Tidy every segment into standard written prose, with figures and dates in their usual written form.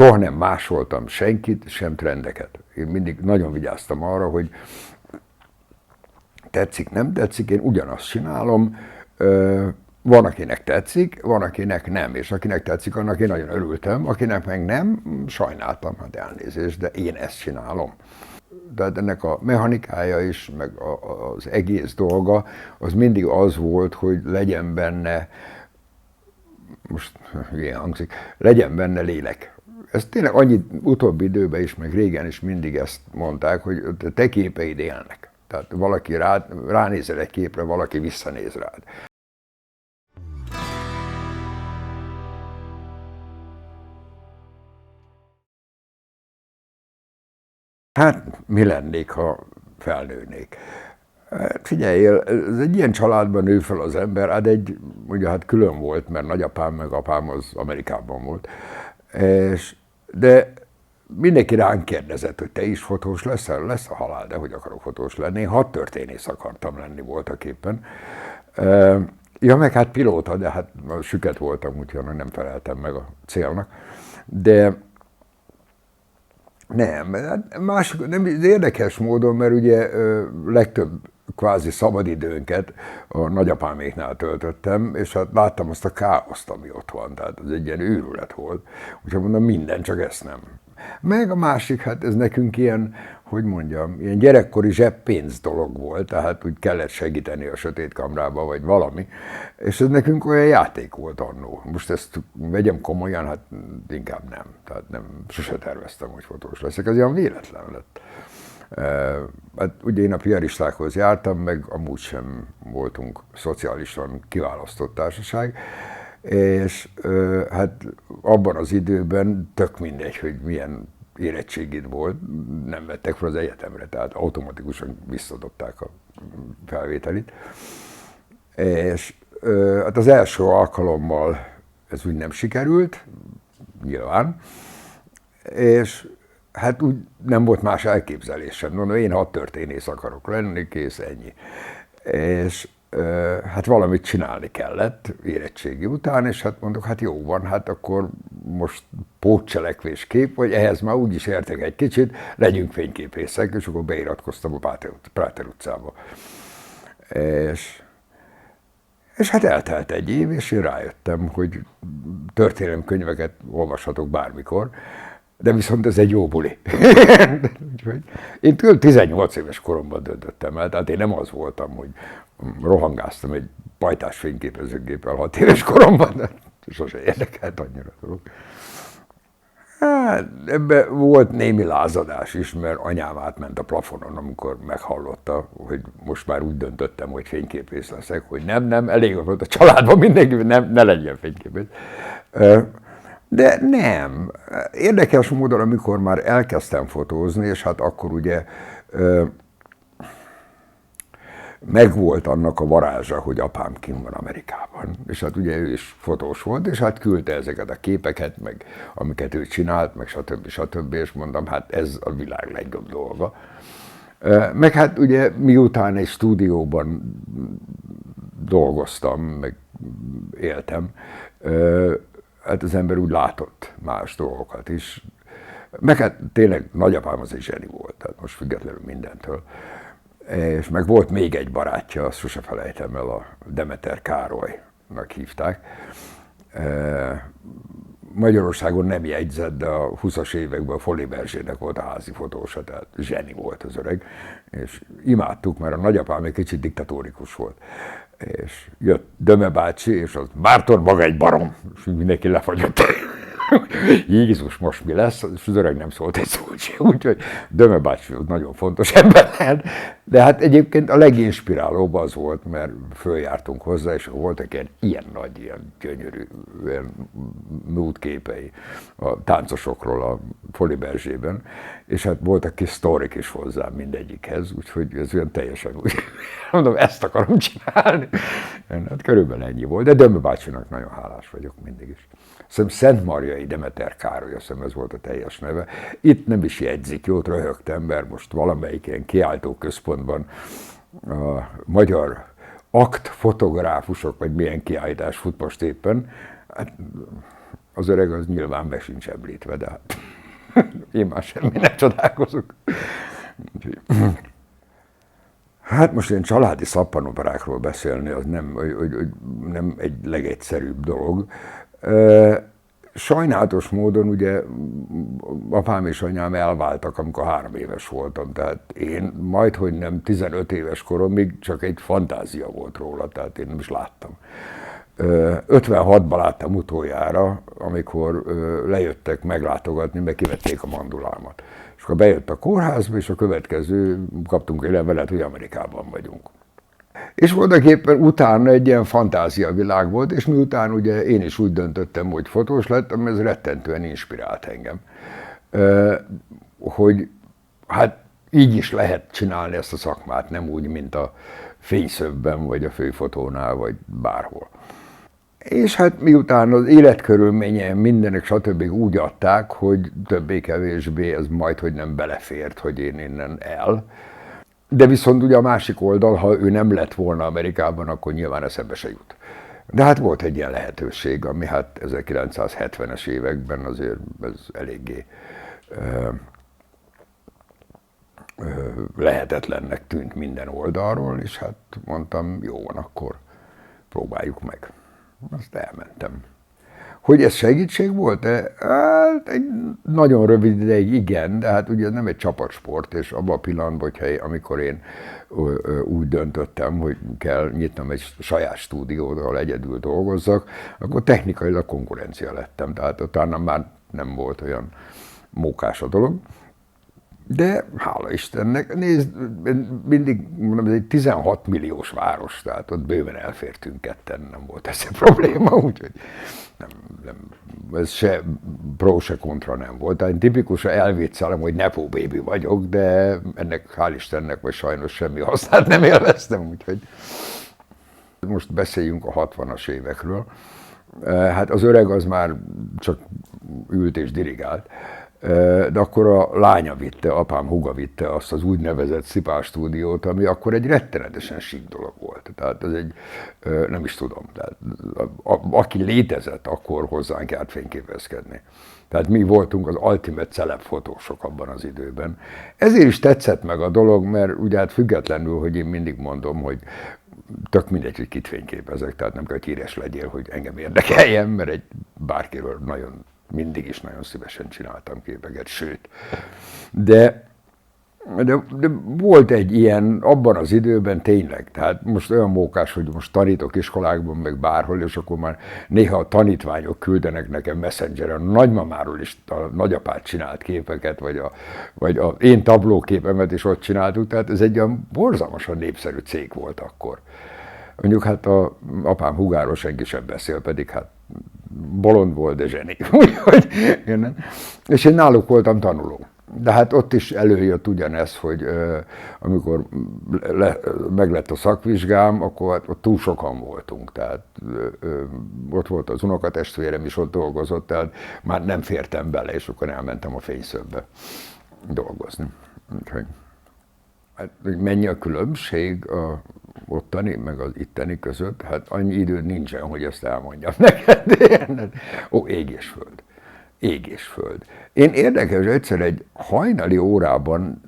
soha nem másoltam senkit, sem trendeket. Én mindig nagyon vigyáztam arra, hogy tetszik, nem tetszik, én ugyanazt csinálom, van, akinek tetszik, van, akinek nem, és akinek tetszik, annak én nagyon örültem, akinek meg nem, sajnáltam, hát elnézést, de én ezt csinálom. Tehát ennek a mechanikája is, meg az egész dolga, az mindig az volt, hogy legyen benne, most ilyen hangzik, legyen benne lélek. Ez tényleg annyi utóbbi időben is, meg régen is mindig ezt mondták, hogy te képeid élnek. Tehát valaki ránézel egy képre, valaki visszanéz rád. Hát mi lennék, ha felnőnék? Hát figyelj, ez egy ilyen családban nő fel az ember, ugye hát külön volt, mert nagyapám meg apám az Amerikában volt, de mindenki ránk kérdezett, hogy te is fotós leszel? Lesz a halál, de hogy akarok fotós lenni. Én hadtörténész akartam lenni voltak éppen. Ja, meg hát pilóta, de hát süket voltam, úgyhogy nem feleltem meg a célnak. De nem, nem, érdekes módon, mert ugye legtöbb kvázi szabadidőnket a nagyapáméknál töltöttem, és hát láttam azt a káoszt, ami ott van, tehát ez egy ilyen őrület volt. Úgyhogy mondom, minden, csak ezt nem. Meg a másik, hát ez nekünk ilyen, hogy mondjam, ilyen gyerekkori zseppénz dolog volt, tehát úgy kellett segíteni a sötét kamrába, vagy valami, és ez nekünk olyan játék volt annó. Most ezt vegyem komolyan, hát inkább nem. Tehát nem, sose terveztem, hogy fotós leszek, ez olyan véletlen lett. Hát ugye én a piaristákhoz jártam, meg amúgy sem voltunk szociálisan kiválasztott társaság, és hát abban az időben tök mindegy, hogy milyen érettségid volt, nem vettek fel az egyetemre, tehát automatikusan visszadobták a felvételit. És hát az első alkalommal ez úgy nem sikerült, nyilván, és hát úgy nem volt más elképzelésem. Mondom, én hadtörténész akarok lenni, kész, ennyi. És hát valamit csinálni kellett érettségi után, és hát mondok, hát jó van, hát akkor most pótcselekvés kép, vagy ehhez már úgyis értek egy kicsit, legyünk fényképészek, és akkor beiratkoztam a Práter utcába. És hát eltelt egy év, és én rájöttem, hogy történelemkönyveket olvashatok bármikor, de viszont ez egy jó buli. Én 18 éves koromban döntöttem el, tehát én nem az voltam, hogy rohangáztam egy pajtás fényképezőgéppel 6 éves koromban, de sose érdekelt annyira dolog. Hát, ebben volt némi lázadás is, mert anyám átment a plafonon, amikor meghallotta, hogy most már úgy döntöttem, hogy fényképész leszek, hogy nem, elég volt a családban mindenki, ne legyen fényképész. De nem. Érdekes módon, amikor már elkezdtem fotózni, és hát akkor ugye megvolt annak a varázsa, hogy apám kint van Amerikában. És hát ugye ő is fotós volt, és hát küldte ezeket a képeket, meg amiket ő csinált, meg stb. És mondom, hát ez a világ legjobb dolga. Meg hát ugye miután egy stúdióban dolgoztam, meg éltem, hát az ember úgy látott más dolgokat is. Meg hát tényleg nagyapám az egy zseni volt, tehát most függetlenül mindentől. És meg volt még egy barátja, azt sose felejtem el, a Demeter Károlynak hívták. Magyarországon nem jegyzett, de a 20-as években a Foli Berzsének volt a házi fotósa, tehát zseni volt az öreg, és imádtuk, mert a nagyapám egy kicsit diktatórikus volt. És jött Döme bácsi, és az Márton maga egy barom, és mindenki lefagyott. Jézus, most mi lesz? És az öreg nem szólt egy szót sem, úgyhogy Döme bácsi nagyon fontos ember lehet. De hát egyébként a leginspirálóbb az volt, mert följártunk hozzá, és voltak ilyen nagy, ilyen gyönyörű nude-képei a táncosokról a Foli Berzsében, és hát voltak kis sztorik is hozzá mindegyikhez, úgyhogy ez olyan teljesen úgy, mondom, ezt akarom csinálni. Hát körülbelül ennyi volt, de Döme bácsinak nagyon hálás vagyok mindig is. Szentmarjai Demeter Károly, azt hiszem ez volt a teljes neve. Itt nem is jegyzik, jót röhögtem, mert most valamelyik ilyen kiáltó központban a magyar aktfotográfusok, vagy milyen kiállítás fut most éppen, hát Az öreg az nyilván be sincs említve, de hát én már semmi nem csodálkozok. Hát most ilyen családi szappanoperákról beszélni, az nem egy legegyszerűbb dolog. Sajnálatos módon ugye apám és anyám elváltak, amikor 3 éves voltam, tehát én majdhogy nem 15 éves koromig csak egy fantázia volt róla, tehát én nem is láttam. 56-ban láttam utoljára, amikor lejöttek meglátogatni, meg kivették a mandulámat. És akkor bejött a kórházba, és a következő, kaptunk egy levelet, hogy Amerikában vagyunk. És voltaképpen utána egy ilyen fantáziavilág volt, és miután ugye én is úgy döntöttem, hogy fotós lettem, ez rettentően inspirált engem. Hogy hát így is lehet csinálni ezt a szakmát, nem úgy, mint a fényszögben, vagy a főfotónál, vagy bárhol. És hát miután az életkörülményeim, mindenek stb. Úgy adták, hogy többé-kevésbé ez majdhogy nem belefért, hogy én innen de viszont ugye a másik oldal, ha ő nem lett volna Amerikában, akkor nyilván eszembe se jut. De hát volt egy ilyen lehetőség, ami hát 1970-es években azért ez eléggé lehetetlennek tűnt minden oldalról, és hát mondtam, jó van, akkor próbáljuk meg. Azt elmentem. Hogy ez segítség volt-e? Hát egy nagyon rövid ideig igen, de hát ugye nem egy csapatsport, és abban a pillanatban, amikor én úgy döntöttem, hogy kell nyitnom egy saját stúdiót, ahol egyedül dolgozzak, akkor technikailag konkurencia lettem, tehát utána már nem volt olyan mókás a dolog. De hála Istennek, nézd, mindig mondom, ez egy 16 milliós város, tehát ott bőven elfértünk ketten, nem volt ez a probléma, úgyhogy ez se pro, se kontra nem volt. Tehát tipikusan elviccelem, hogy nepo baby vagyok, de ennek hál' Istennek, vagy sajnos semmi hasznát nem élveztem, úgyhogy most beszéljünk a 60-as évekről. Hát az öreg az már csak ült és dirigált. De akkor a lánya vitte, apám húga vitte azt az úgynevezett Szipás stúdiót, ami akkor egy rettenetesen sík dolog volt. Tehát ez egy, nem is tudom, tehát aki létezett, akkor hozzánk járt fényképezkedni. Tehát mi voltunk az ultimate celeb fotósok abban az időben. Ezért is tetszett meg a dolog, mert ugye hát függetlenül, hogy én mindig mondom, hogy tök mindegy, hogy kit fényképezek, tehát nem kell, hogy híres legyél, hogy engem érdekeljen, mert egy bárkiről mindig is nagyon szívesen csináltam képeket, sőt. De volt egy ilyen, abban az időben tényleg, tehát most olyan mókás, hogy most tanítok iskolákban, meg bárhol, és akkor már néha a tanítványok küldenek nekem Messengeren, a nagymamáról is a nagyapát csinált képeket, vagy a én tablóképemet is ott csináltuk, tehát ez egy olyan borzalmasan népszerű cég volt akkor. Mondjuk hát a apám húgáról senki sem beszél, pedig hát bolond volt, de zseni. Úgyhogy, és én náluk voltam tanuló. De hát ott is előjött ugyanez, hogy amikor meglett a szakvizsgám, akkor hát ott túl sokan voltunk. Tehát ott volt az unokatestvérem is, ott dolgozott, tehát már nem fértem bele, és akkor elmentem a fényszögbe dolgozni. Úgyhogy, hát, mennyi a különbség a ottani, meg az itteni között, hát annyi idő nincsen, hogy ezt elmondjam neked. Ó, ég és föld. Ég és föld. Én érdekes, egyszer egy hajnali órában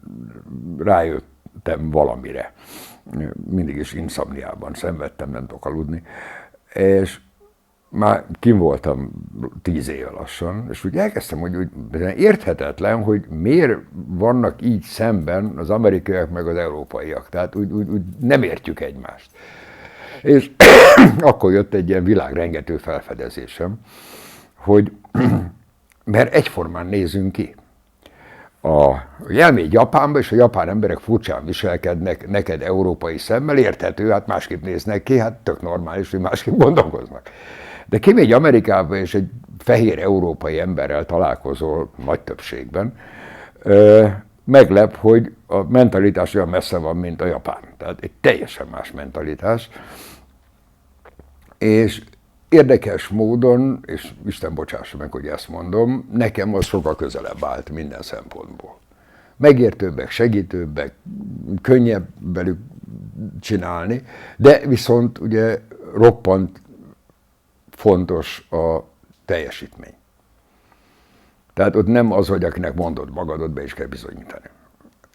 rájöttem valamire. Mindig is inszomniában szenvedtem, nem tudok aludni. És már kim voltam 10 éve lassan, és úgy elkezdtem, hogy úgy érthetetlen, hogy miért vannak így szemben az amerikaiak meg az európaiak. Tehát úgy nem értjük egymást. És akkor jött egy ilyen világrengető felfedezésem, hogy mert egyformán nézünk ki. Elmégy Japánba, és a japán emberek furcsán viselkednek neked európai szemmel, érthető, hát másképp néznek ki, hát tök normális, hogy másképp gondolkoznak. De kimegy Amerikába, és egy fehér európai emberrel találkozol nagy többségben, meglep, hogy a mentalitás olyan messze van, mint a japán. Tehát egy teljesen más mentalitás. És érdekes módon, és Isten bocsássa meg, hogy ezt mondom, nekem az sokkal közelebb állt minden szempontból. Megértőbbek, segítőbbek, könnyebb velük csinálni, de viszont ugye roppant fontos a teljesítmény. Tehát ott nem az, hogy akinek mondod magadot, be is kell bizonyítani.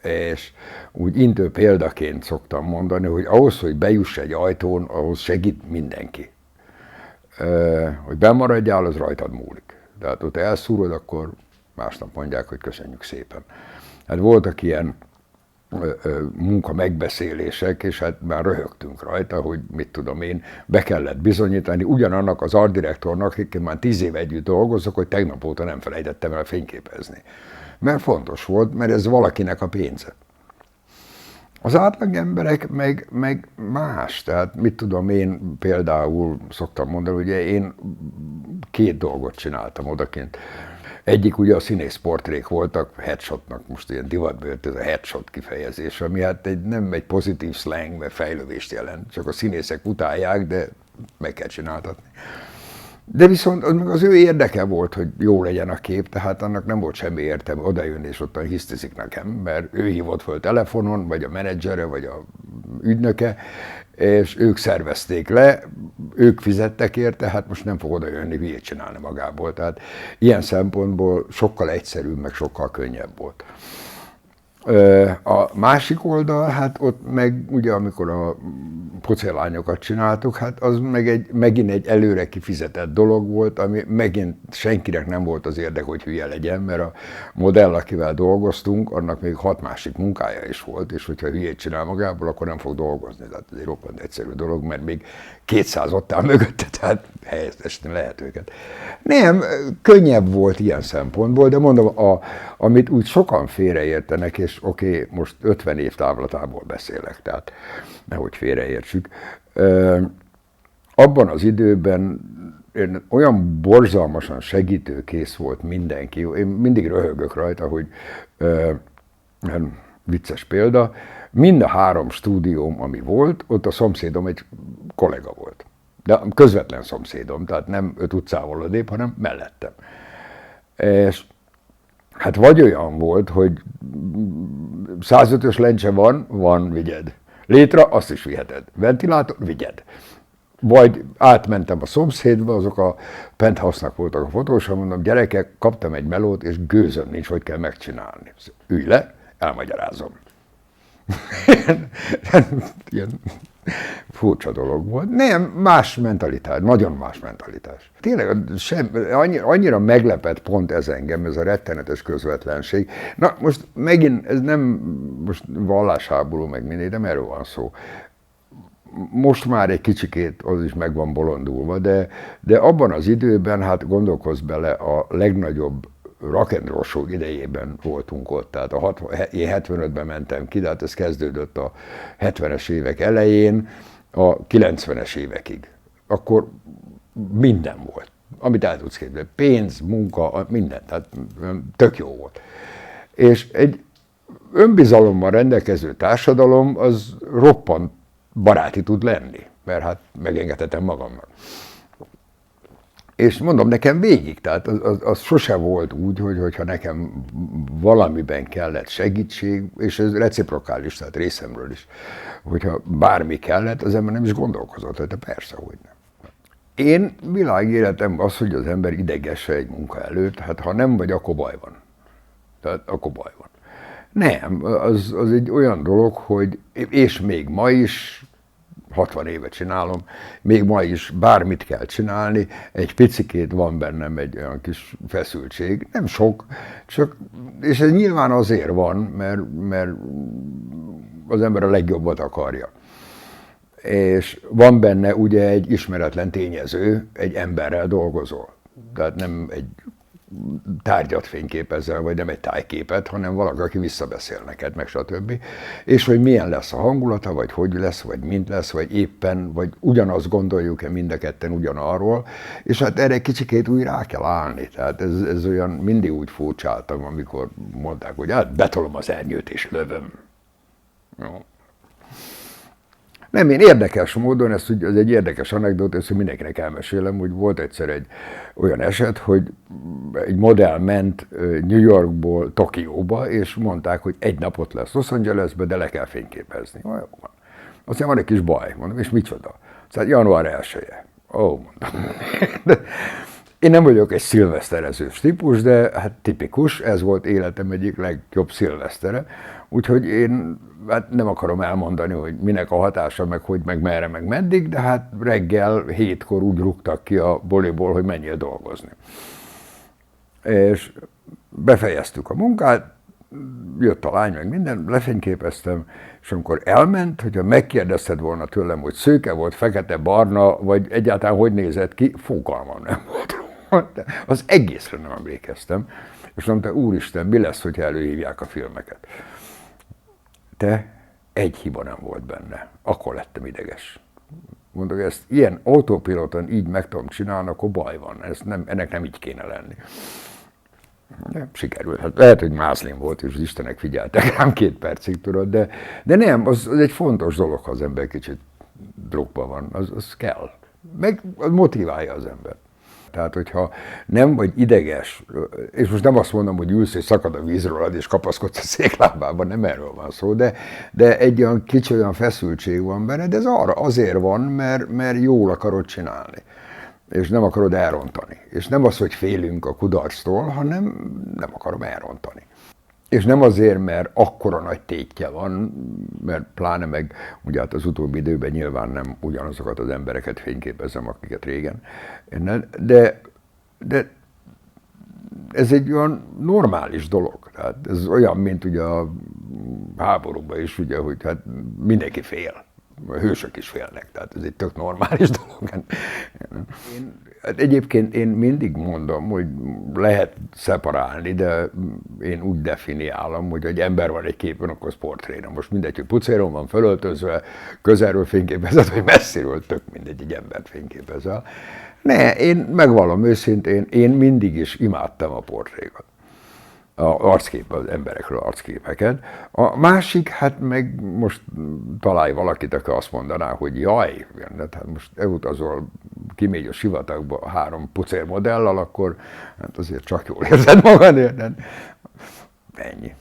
És úgy intő példaként szoktam mondani, hogy ahhoz, hogy bejuss egy ajtón, ahhoz segít mindenki. Hogy bemaradjál, az rajtad múlik. Tehát ott elszúrod, akkor másnap mondják, hogy köszönjük szépen. Hát voltak ilyen munka megbeszélések, és hát már röhögtünk rajta, hogy mit tudom én, be kellett bizonyítani ugyanannak az artdirektornak, akikkel már 10 éve együtt dolgozok, hogy tegnap óta nem felejtettem el fényképezni. Mert fontos volt, mert ez valakinek a pénze. Az átlag emberek meg más, tehát mit tudom én, például szoktam mondani, hogy én 2 dolgot csináltam odakint. Egyik ugye a színészportrék voltak, headshotnak, most ilyen divatban jött ez a headshot kifejezés, ami hát nem egy pozitív slang, mert fejlődést jelent, csak a színészek utálják, de meg kell csináltatni. De viszont az ő érdeke volt, hogy jó legyen a kép, tehát annak nem volt semmi értelme odajönni, és ottan hisztizik nekem, mert ő hívott föl telefonon, vagy a menedzsere, vagy a ügynöke, és ők szervezték le, ők fizettek érte, hát most nem fog odajönni hülyét csinálni magából. Tehát ilyen szempontból sokkal egyszerűbb, meg sokkal könnyebb volt. A másik oldal, hát ott meg ugye amikor a pucélányokat csináltuk, hát az megint egy előre kifizetett dolog volt, ami megint senkinek nem volt az érdek, hogy hülye legyen, mert a modell, akivel dolgoztunk, annak még 6 másik munkája is volt, és hogyha hülyét csinál magából, akkor nem fog dolgozni. Tehát ez egy roppant egyszerű dolog, mert még 200 ott áll mögötte, tehát helyettesíteni lehet őket. Nem, könnyebb volt ilyen szempontból, de mondom, amit úgy sokan félreértenek, és oké, most 50 év távlatából beszélek, tehát nehogy félreértsük. Abban az időben olyan borzalmasan segítőkész volt mindenki. Én mindig röhögök rajta, hogy vicces példa, mind a 3 stúdióm, ami volt, ott a szomszédom egy kollega volt. De közvetlen szomszédom, tehát nem 5 utcával odébb, hanem mellettem. És hát vagy olyan volt, hogy 105-ös lencse van, vigyed. Létra, azt is viheted. Ventilátor, vigyed. Vagy átmentem a szomszédba, azok a penthouse-nak voltak a fotósra, mondom, gyerekek, kaptam egy melót, és gőzöm nincs, hogy kell megcsinálni. Ülj le, elmagyarázom. Ilyen furcsa dolog volt. Nem, más mentalitás, nagyon más mentalitás. Tényleg annyira meglepett pont ez engem, ez a rettenetes közvetlenség. Na most megint, ez nem most vallásháború meg mindig, nem erről van szó. Most már egy kicsikét az is meg van bolondulva, de abban az időben, hát gondolkozz bele, a legnagyobb rock and roll show idejében voltunk ott, tehát én 75-ben mentem ki, de hát ez kezdődött a 70-es évek elején, a 90-es évekig. Akkor minden volt, amit el tudsz képzelni, pénz, munka, minden, tehát tök jó volt. És egy önbizalommal rendelkező társadalom az roppant baráti tud lenni, mert hát megengedhetem magamnak. És mondom, nekem végig, tehát az sose volt úgy, hogyha nekem valamiben kellett segítség, és ez reciprokális, tehát részemről is, hogyha bármi kellett, az ember nem is gondolkozott, de persze, hogy nem. Én világéletem az, hogy az ember idegesse egy munka előtt, hát ha nem vagy, akkor baj van. Tehát akkor baj van. Nem, az egy olyan dolog, hogy, és még ma is, 60 éve csinálom, még ma is bármit kell csinálni, egy picikét van bennem egy olyan kis feszültség, nem sok, csak, és ez nyilván azért van, mert az ember a legjobbat akarja. És van benne ugye egy ismeretlen tényező, egy emberrel dolgozol. Tehát nem egy tárgyat fényképezel, vagy nem egy tájképet, hanem valaki, aki visszabeszél neked, meg stb. És hogy milyen lesz a hangulata, vagy hogy lesz, vagy mint lesz, vagy éppen, vagy ugyanazt gondoljuk-e mind a ketten ugyanarról, és hát erre kicsikét úgy rá kell állni. Tehát ez olyan, mindig úgy furcsáltam, amikor mondták, hogy hát betolom az ernyőt és lövöm. Jó. Nem, én érdekes módon, ez egy érdekes anekdóta, ezt mindenkinek elmesélem, hogy volt egyszer egy olyan eset, hogy egy modell ment New Yorkból Tokióba, és mondták, hogy egy napot lesz Los Angelesbe, de le kell fényképezni. Jó van. Aztán van egy kis baj, mondom, és micsoda? Szóval január 1-e. Ó, mondom. Én nem vagyok egy szilveszterezős típus, de hát tipikus, ez volt életem egyik legjobb szilvesztere. Úgyhogy én hát nem akarom elmondani, hogy minek a hatása, meg hogy, meg merre, meg meddig, de hát reggel 7-kor úgy rúgtak ki a boliból, hogy menjél dolgozni. És befejeztük a munkát, jött a lány, meg minden, lefényképeztem, és amikor elment, hogyha megkérdezted volna tőlem, hogy szőke volt, fekete, barna, vagy egyáltalán hogy nézett ki, fogalmam nem volt róla. Az egészre nem emlékeztem, és mondta, úristen, mi lesz, hogyha előhívják a filmeket? Egy hiba nem volt benne. Akkor lettem ideges. Mondok, ezt ilyen autopiloton így meg tudom csinálni, akkor baj van. Ennek nem így kéne lenni. De sikerült. Hát lehet, hogy mázlim volt, és az Istenek figyeltek rám 2 percig, tudod, de nem, az egy fontos dolog, ha az ember kicsit drogban van, az kell. Meg motiválja az ember. Tehát, hogyha nem vagy ideges, és most nem azt mondom, hogy ülsz és szakad a víz rólad, és kapaszkodsz a széklábában, nem erről van szó, de egy olyan kicsi olyan feszültség van benne, de ez azért van, mert jól akarod csinálni, és nem akarod elrontani. És nem az, hogy félünk a kudarctól, hanem nem akarom elrontani. És nem azért, mert akkora nagy tétje van, mert pláne meg, ugye hát az utóbbi időben nyilván nem ugyanazokat az embereket fényképezem, akiket régen, de ez egy olyan normális dolog. Tehát ez olyan, mint ugye a háborúban is, ugye, hogy hát mindenki fél. A hősök is félnek, tehát ez egy tök normális dolog. Egyébként én mindig mondom, hogy lehet szeparálni, de én úgy definiálom, hogy egy ember van egy képen, akkor az portréna. Most mindegy, hogy pucéron van fölöltözve, közelről fényképezett, vagy messziről, tök mindegy, egy embert fényképezel. Én megvallom őszintén, én mindig is imádtam a portrékat. Az emberekről arcképeket. A másik, hát meg most találj valakit, aki azt mondaná, hogy jaj, hát most elutazol, kimégy a sivatagba 3 pucér modellal, akkor hát azért csak jól érzed magad, érted? Ennyi.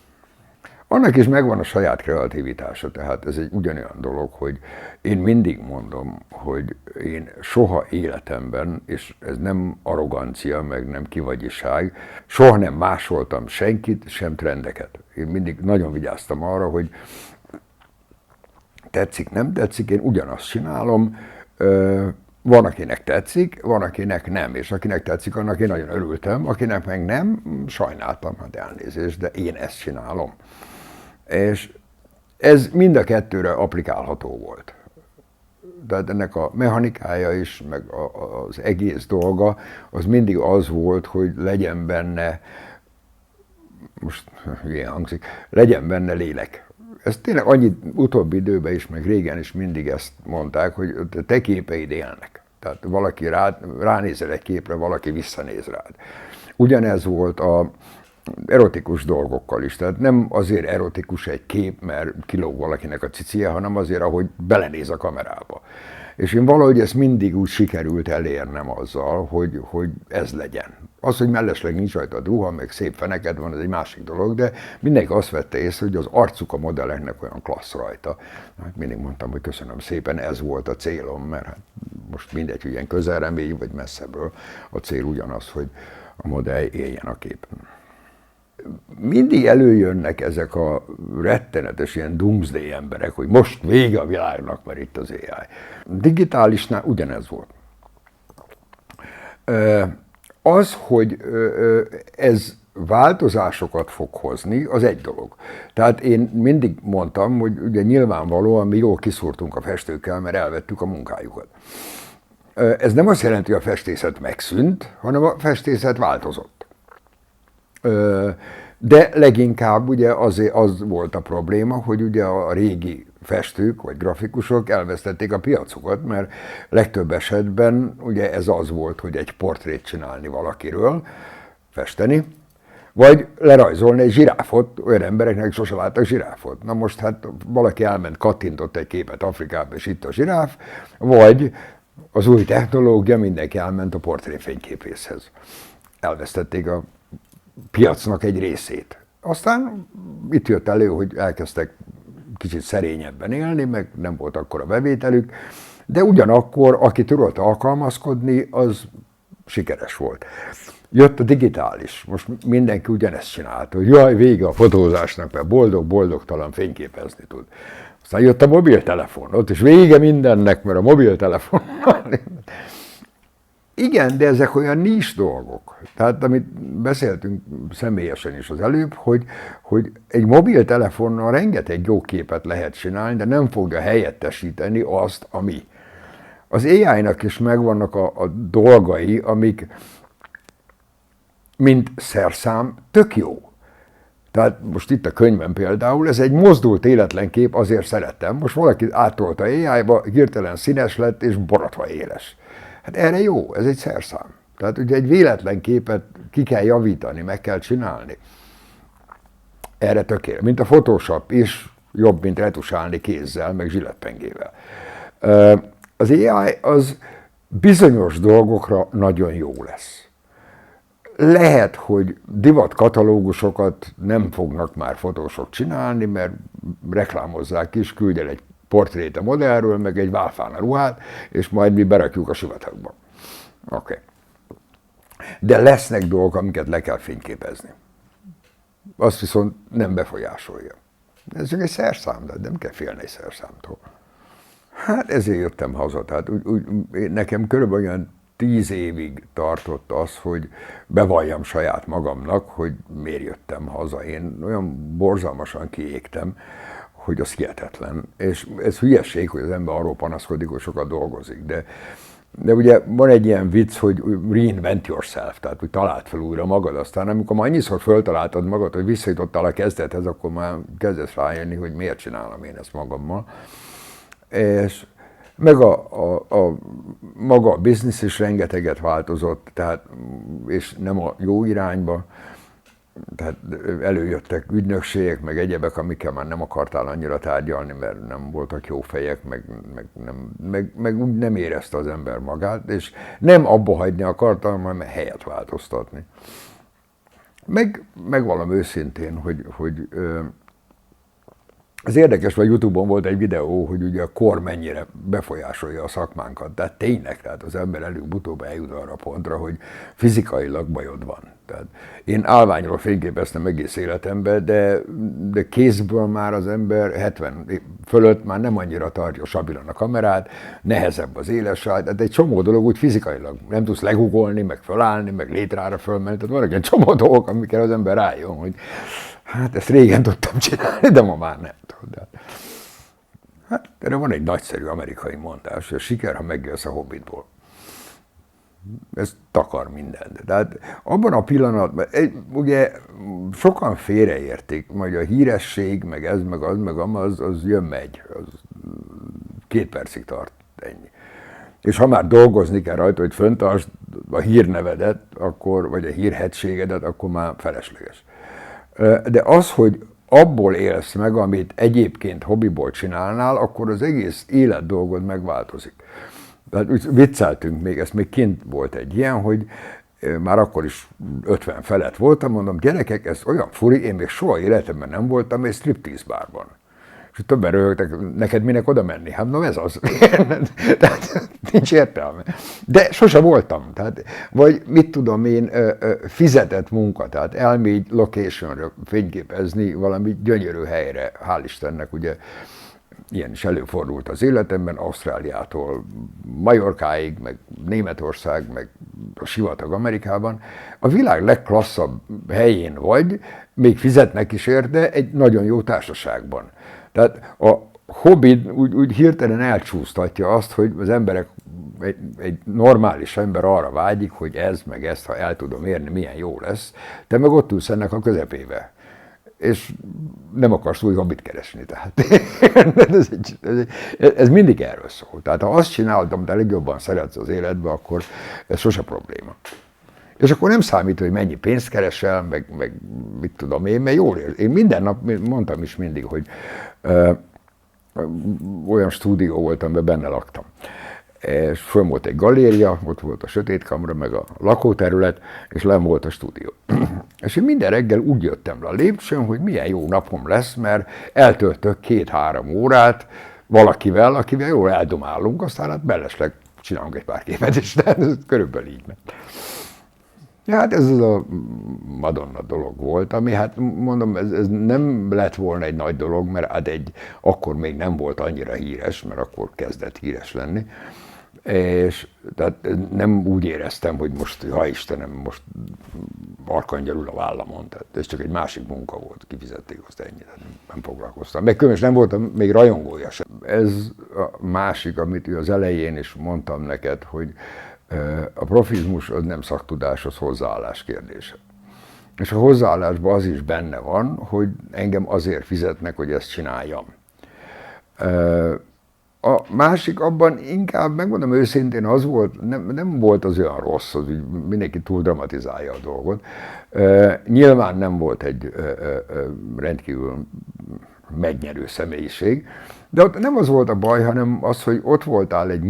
Annak is megvan a saját kreativitása, tehát ez egy ugyanolyan dolog, hogy én mindig mondom, hogy én soha életemben, és ez nem arrogancia, meg nem kivagyiság, soha nem másoltam senkit, sem trendeket. Én mindig nagyon vigyáztam arra, hogy tetszik, nem tetszik, én ugyanazt csinálom, van, akinek tetszik, van, akinek nem, és akinek tetszik, annak én nagyon örültem, akinek meg nem, sajnáltam, hát elnézést, de én ezt csinálom. És ez mind a kettőre applikálható volt. Tehát ennek a mechanikája is, meg az egész dolga, az mindig az volt, hogy legyen benne, most ilyen hangzik, legyen benne lélek. Ez tényleg annyi utóbbi időben is, meg régen is mindig ezt mondták, hogy te képeid élnek. Tehát valaki ránézel egy képre, valaki visszanéz rád. Ugyanez volt a erotikus dolgokkal is. Tehát nem azért erotikus egy kép, mert kilóg valakinek a cicie, hanem azért, ahogy belenéz a kamerába. És én valahogy ezt mindig úgy sikerült elérnem azzal, hogy ez legyen. Az, hogy mellesleg nincs rajtad ruha, meg szép feneked van, ez egy másik dolog, de mindenki azt vette észre, hogy az arcuk a modelleknek olyan klassz rajta. Hát mindig mondtam, hogy köszönöm szépen, ez volt a célom, mert hát most mindegy, hogy ilyen közelre mégy, vagy messzebbről, a cél ugyanaz, hogy a modell éljen a képen. Mindig előjönnek ezek a rettenetes ilyen doomsday emberek, hogy most vége a világnak, mert itt az AI. Digitálisnál ugyanez volt. Az, hogy ez változásokat fog hozni, az egy dolog. Tehát én mindig mondtam, hogy ugye nyilvánvalóan mi jól kiszúrtunk a festőkkel, mert elvettük a munkájukat. Ez nem azt jelenti, hogy a festészet megszűnt, hanem a festészet változott. De leginkább ugye az volt a probléma, hogy ugye a régi festők vagy grafikusok elvesztették a piacukat, mert legtöbb esetben ugye ez az volt, hogy egy portrét csinálni valakiről, festeni, vagy lerajzolni egy zsiráfot, olyan embereknek sose láttak zsiráfot. Na most hát valaki elment, kattintott egy képet Afrikába, és itt a zsiráf, vagy az új technológia, mindenki elment a portréfényképészhez. Elvesztették a piacnak egy részét. Aztán itt jött elő, hogy elkezdtek kicsit szerényebben élni, meg nem volt akkora bevételük, de ugyanakkor, aki tudott alkalmazkodni, az sikeres volt. Jött a digitális, most mindenki ugyanezt csinálta, hogy jaj, vége a fotózásnak, mert boldog-boldogtalan fényképezni tud. Aztán jött a mobiltelefon, ott is vége mindennek, mert a mobiltelefon. Igen, de ezek olyan nis dolgok. Tehát amit beszéltünk személyesen is az előbb, hogy egy mobiltelefonnal rengeteg jó képet lehet csinálni, de nem fogja helyettesíteni azt, ami. Az AI-nak is megvannak a dolgai, amik mint szerszám tök jó. Tehát most itt a könyvem például, ez egy mozdult életlen kép, azért szerettem. Most valaki áttolta AI-ba, hirtelen színes lett és borotva éles. Hát erre jó, ez egy szerszám. Tehát ugye egy véletlen képet ki kell javítani, meg kell csinálni. Erre tökéletes. Mint a Photoshop is jobb, mint retusálni kézzel, meg zsillettpengével. Az AI az bizonyos dolgokra nagyon jó lesz. Lehet, hogy divatkatalógusokat nem fognak már fotósok csinálni, mert reklámozzák is, küldj el egy portrét a modellről, meg egy válfán a ruhát, és majd mi berakjuk a sivatagba. Oké. De lesznek dolgok, amiket le kell fényképezni. Azt viszont nem befolyásolja. Ez csak egy szerszám, de nem kell félni egy szerszámtól. Hát ezért jöttem haza. Tehát nekem körülbelül olyan 10 évig tartott az, hogy bevalljam saját magamnak, hogy miért jöttem haza. Én olyan borzalmasan kiégtem, hogy az hihetetlen. És ez hülyeség, hogy az ember arról panaszkodik, hogy sokat dolgozik. De ugye van egy ilyen vicc, hogy reinvent yourself, tehát hogy találd fel újra magad. Aztán amikor már annyiszor föltaláltad magad, hogy visszajutottál a kezdethez, akkor már kezdesz rájönni, hogy miért csinálom én ezt magammal. És meg maga a biznisz is rengeteget változott, tehát, és nem a jó irányba. Tehát előjöttek ügynökségek, meg egyebek, amikkel már nem akartál annyira tárgyalni, mert nem voltak jó fejek, meg úgy nem érezte az ember magát, és nem abba hagyni akartam, hanem helyet változtatni. Meg valami őszintén, hogy az érdekes, hogy YouTube-on volt egy videó, hogy ugye a kor mennyire befolyásolja a szakmánkat. Tehát tényleg, tehát az ember előbb-utóbb eljut arra a pontra, hogy fizikailag bajod van. Tehát én állványról fényképeztem egész életemben, de kézből már az ember 70 fölött már nem annyira tartja stabilan a kamerát, nehezebb az élesráj, tehát egy csomó dolog úgy fizikailag nem tudsz legugolni, meg fölállni, meg létrára fölmenni, tehát vannak egy csomó dolgok, amikkel az ember rájön, hogy hát ezt régen tudtam csinálni, de ma már nem tudom. Hát erre van egy nagyszerű amerikai mondás, hogy a siker, ha megjössz a Hobbitból. Ez takar mindent. Tehát abban a pillanatban, ugye sokan félreértik, majd a híresség, meg ez, meg az jön-megy, az 2 percig tart, ennyi. És ha már dolgozni kell rajta, hogy föntartsd a hírnevedet, akkor, vagy a hírhedségedet, akkor már felesleges. De az, hogy abból élsz meg, amit egyébként hobbiból csinálnál, akkor az egész életdolgod megváltozik. Tehát úgy vicceltünk még, ez még kint volt egy ilyen, hogy már akkor is 50 felett voltam, mondom, gyerekek, ez olyan furi, én még soha életemben nem voltam egy striptease bárban. És többen röhögtek, neked minek oda menni? Hát no, ez az. Tehát nincs értelme. De sose voltam. Tehát, vagy mit tudom én, fizetett munka, tehát elmégy locationra fényképezni valami gyönyörű helyre, hál' Istennek, ugye ilyen is előfordult az életemben, Ausztráliától Majorkáig, meg Németország, meg a sivatag Amerikában. A világ legklasszabb helyén vagy, még fizetnek is érte, egy nagyon jó társaságban. Tehát a Hobbit úgy hirtelen elcsúsztatja azt, hogy az emberek, egy normális ember arra vágyik, hogy ez meg ezt, ha el tudom érni, milyen jó lesz, te meg ott ülsz ennek a közepébe. És nem akarsz új hobbit keresni. Tehát ez mindig erről szól. Tehát ha azt csinálod, amit a legjobban szeretsz az életbe, akkor ez sose probléma. És akkor nem számít, hogy mennyi pénzt keresel, meg mit tudom én, mert jól érzem. Én minden nap, mondtam is mindig, hogy olyan stúdió volt, amiben benne laktam. És fönn volt egy galéria, ott volt a sötétkamra, meg a lakóterület, és lenn volt a stúdió. És én minden reggel úgy jöttem le a lépcsőn, hogy milyen jó napom lesz, mert eltöltök 2-3 órát valakivel, akivel jól eldomálunk, aztán hát mellesleg csinálunk egy pár képet, és ez körülbelül így ment. Ja, hát ez az a Madonna dolog volt, ami hát mondom, ez nem lett volna egy nagy dolog, mert hát akkor még nem volt annyira híres, mert akkor kezdett híres lenni. És tehát nem úgy éreztem, hogy most, ha Istenem, most arkangyalul a vállamon, tehát ez csak egy másik munka volt, kifizették azt ennyit, nem foglalkoztam. Meg különösen nem voltam még rajongója sem. Ez a másik, amit az elején is mondtam neked, hogy a profizmus az nem szaktudás, az hozzáállás kérdése. És a hozzáállásban az is benne van, hogy engem azért fizetnek, hogy ezt csináljam. A másik abban inkább, megmondom őszintén, az volt, nem volt az olyan rossz, hogy mindenki túl dramatizálja a dolgot. Nyilván nem volt egy rendkívül megnyerő személyiség, de ott nem az volt a baj, hanem az, hogy ott voltál egy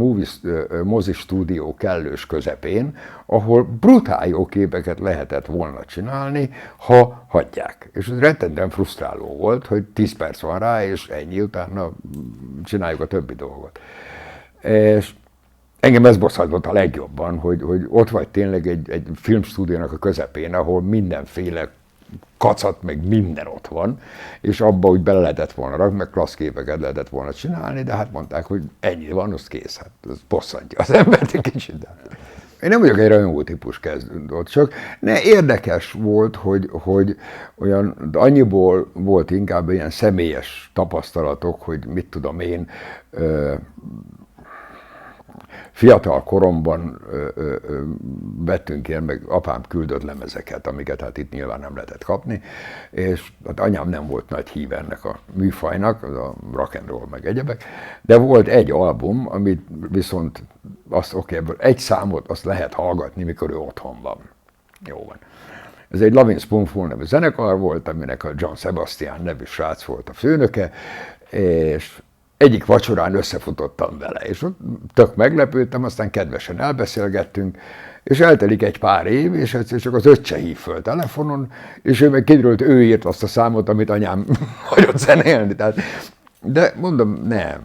mozi stúdió kellős közepén, ahol brutál jó képeket lehetett volna csinálni, ha hagyják. És ez rettentően frusztráló volt, hogy 10 perc van rá, és ennyi, utána csináljuk a többi dolgot. És engem ez bosszantott a legjobban, hogy ott vagy tényleg egy filmstúdiónak a közepén, ahol mindenféle kacat, meg minden ott van, és abba úgy bele lehetett volna rakni, meg klassz képeket lehetett volna csinálni, de hát mondták, hogy ennyi van, az kész, hát ez bosszantja az embert egy kicsit. De én nem vagyok egy rajongó típus kezdődött, csak érdekes volt, hogy olyan, annyiból volt inkább ilyen személyes tapasztalatok, hogy mit tudom én, fiatal koromban vettünk ilyen, meg apám küldött lemezeket, amiket hát itt nyilván nem lehetett kapni, és hát anyám nem volt nagy híve ennek a műfajnak, az a rock and roll meg egyebek, de volt egy album, amit viszont ebből egy számot azt lehet hallgatni, mikor ő otthon van. Jó van. Ez egy Lovin' Spoonful nevű zenekar volt, aminek a John Sebastian nevű srác volt a főnöke, és egyik vacsorán összefutottam vele, és ott tök meglepődtem, aztán kedvesen elbeszélgettünk, és eltelik egy pár év, és egyszer csak az öccse hív föl telefonon, és ő meg kiderült, ő írt azt a számot, amit anyám hagyott zenélni. Tehát, de mondom, nem.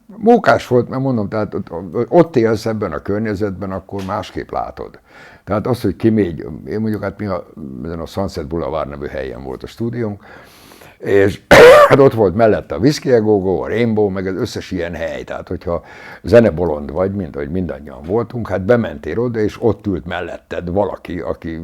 Mókás volt, mert mondom, tehát ott élsz ebben a környezetben, akkor másképp látod. Tehát az, hogy kimegy, én mondjuk, hát mi ezen a Sunset Boulevard nevű helyen volt a stúdiónk, és hát ott volt mellette a Whiskey a Go-Go, a Rainbow, meg az összes ilyen hely. Tehát, hogyha zenebolond vagy, mint ahogy mindannyian voltunk, hát bementél oda, és ott ült melletted valaki, aki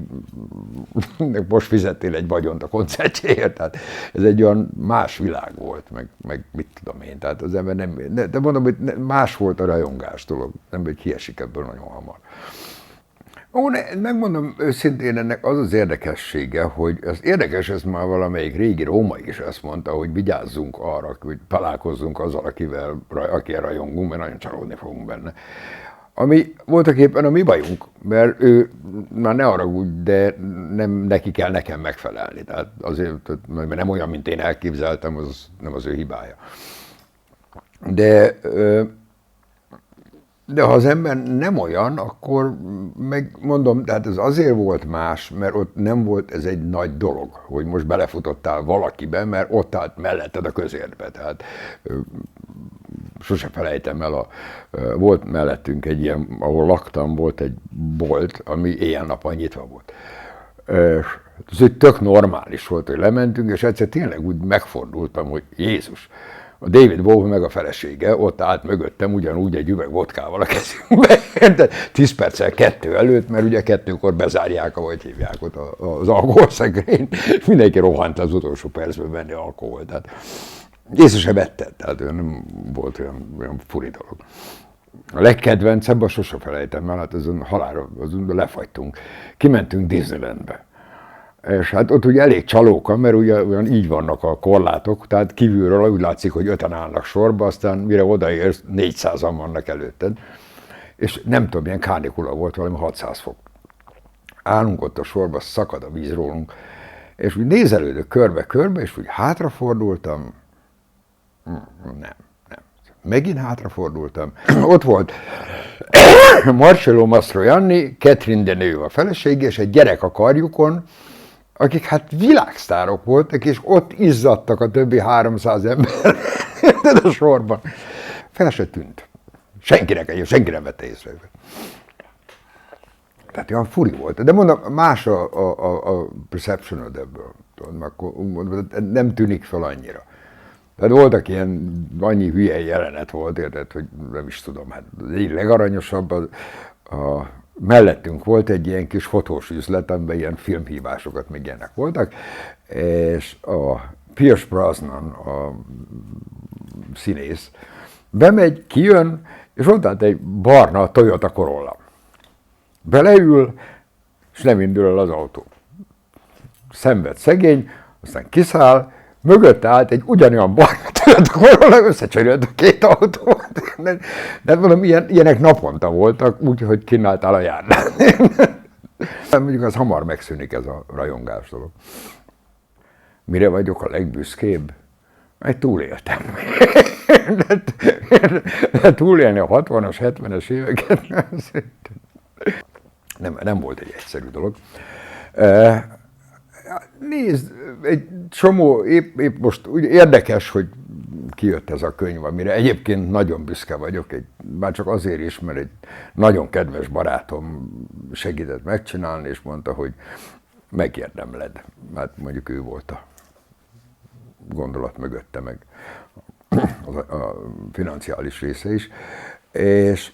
most fizettél egy vagyont a koncertjéért. Tehát ez egy olyan más világ volt, meg mit tudom én. Tehát az ember nem, de mondom, hogy más volt a rajongás dolog, nem, hogy kiesik ebből nagyon hamar. Megmondom őszintén, ennek az az érdekessége, hogy az érdekes, ez már valamelyik régi római is azt mondta, hogy vigyázzunk arra, hogy találkozzunk azzal, akire rajongunk, mert nagyon csalódni fogunk benne. Ami voltak éppen a mi bajunk, mert ő már ne haragudj, de nem neki kell nekem megfelelni. Tehát azért, mert nem olyan, mint én elképzeltem, az nem az ő hibája. De ha az ember nem olyan, akkor megmondom, tehát ez azért volt más, mert ott nem volt ez egy nagy dolog, hogy most belefutottál valakibe, mert ott állt melletted a közértbe. Tehát sose felejtem el, volt mellettünk egy ilyen, ahol laktam, volt egy bolt, ami éjjel-nappal nyitva volt. Ez egy tök normális volt, hogy lementünk, és egyszer tényleg úgy megfordultam, hogy Jézus, a David Bowie meg a felesége ott állt mögöttem ugyanúgy egy üveg vodkával a kezünkbe, 10 perccel 2 előtt, mert ugye 2-kor bezárják, ahogy hívják ott az alkoholszegrényt, mindenki rohant az utolsó percben venni alkoholt. Tehát észre se vetted, tehát nem volt olyan furi dolog. A legkedvencebb, azt sose felejtem el, hát azon halálra lefagytunk. Kimentünk Disneylandbe. És hát ott ugye elég csalóka, mert ugye olyan így vannak a korlátok, tehát kívülről úgy látszik, hogy 5-en állnak sorba, aztán mire odaérsz, 400-an vannak előtted. És nem tudom, milyen kánikula volt, valami 600 fok. Állunk ott a sorba, szakad a víz rólunk, és úgy nézelődök körbe-körbe, és úgy hátrafordultam, nem. Megint hátrafordultam. Ott volt Marcello Mastroianni, Catherine Deneuve a feleség, és egy gyerek a karjukon, akik hát világsztárok voltak, és ott izzadtak a többi 300 ember a sorban. Fel se tűnt. senki nem vette észre őket. Tehát olyan furi volt. De mondom, más a perceptionod ebből. Nem tűnik fel annyira. Tehát voltak ilyen, annyi hülye jelenet volt, érted, hogy nem is tudom, hát az egyik legaranyosabb, mellettünk volt egy ilyen kis fotós üzlet, amiben ilyen filmhívásokat még ilyenek voltak, és a Pierce Brosnan, a színész, bemegy, kijön, és ott állt egy barna Toyota Corolla. Beleül, és nem indul el az autó. Szenved szegény, aztán kiszáll, mögötte állt egy ugyanolyan barna Toyota Corolla, összecserélt a két autót. De mondom, ilyenek naponta voltak, úgyhogy kínáltál a járdán. Mondjuk az hamar megszűnik ez a rajongás dolog. Mire vagyok a legbüszkébb? Egy túléltem. De túlélni a 60-as, 70-es éveket nem volt egy egyszerű dolog. Nézd, egy csomó, épp most úgy érdekes, hogy kijött ez a könyv, amire egyébként nagyon büszke vagyok, már csak azért is, mert egy nagyon kedves barátom segített megcsinálni, és mondta, hogy megérdemled. Hát mondjuk ő volt a gondolat mögötte, meg a financiális része is. És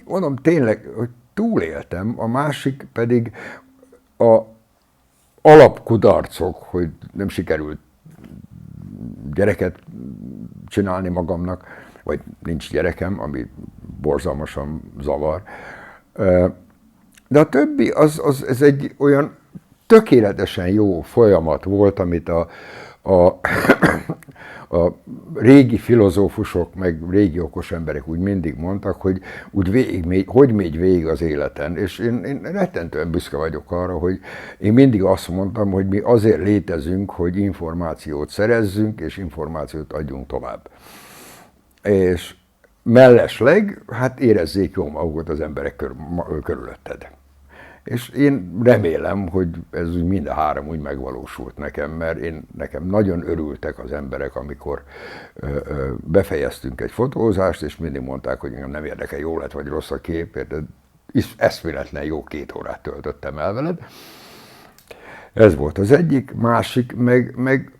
mondom tényleg, hogy túléltem, a másik pedig a alapkudarcok, hogy nem sikerült gyereket csinálni magamnak, vagy nincs gyerekem, ami borzalmasan zavar. De a többi, ez egy olyan tökéletesen jó folyamat volt, amit a régi filozófusok, meg régi okos emberek úgy mindig mondtak, hogy úgy hogy megy végig az életen. És én rettentően büszke vagyok arra, hogy én mindig azt mondtam, hogy mi azért létezünk, hogy információt szerezzünk, és információt adjunk tovább. És mellesleg, hát érezzék jól magukat az emberek körülötted. És én remélem, hogy ez mind a három úgy megvalósult nekem, mert nekem nagyon örültek az emberek, amikor befejeztünk egy fotózást, és mindig mondták, hogy engem nem érdekel, jó lett vagy rossz a kép, de eszméletlen jó 2 órát töltöttem el veled. Ez volt az egyik, másik, meg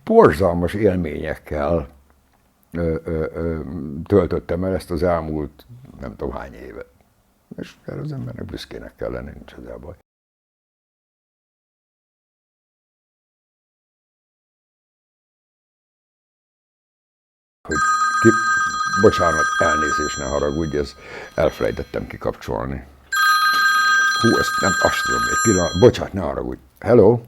borzalmas élményekkel töltöttem el ezt az elmúlt nem tudom hány évet. És erre az embernek büszkének kell lenni, nincs ezzel baj. Bocsánat, elnézést, ne haragudj, elfelejtettem kikapcsolni. Hú, azt tudom, egy pillanat, bocsánat, ne haragudj. Hello?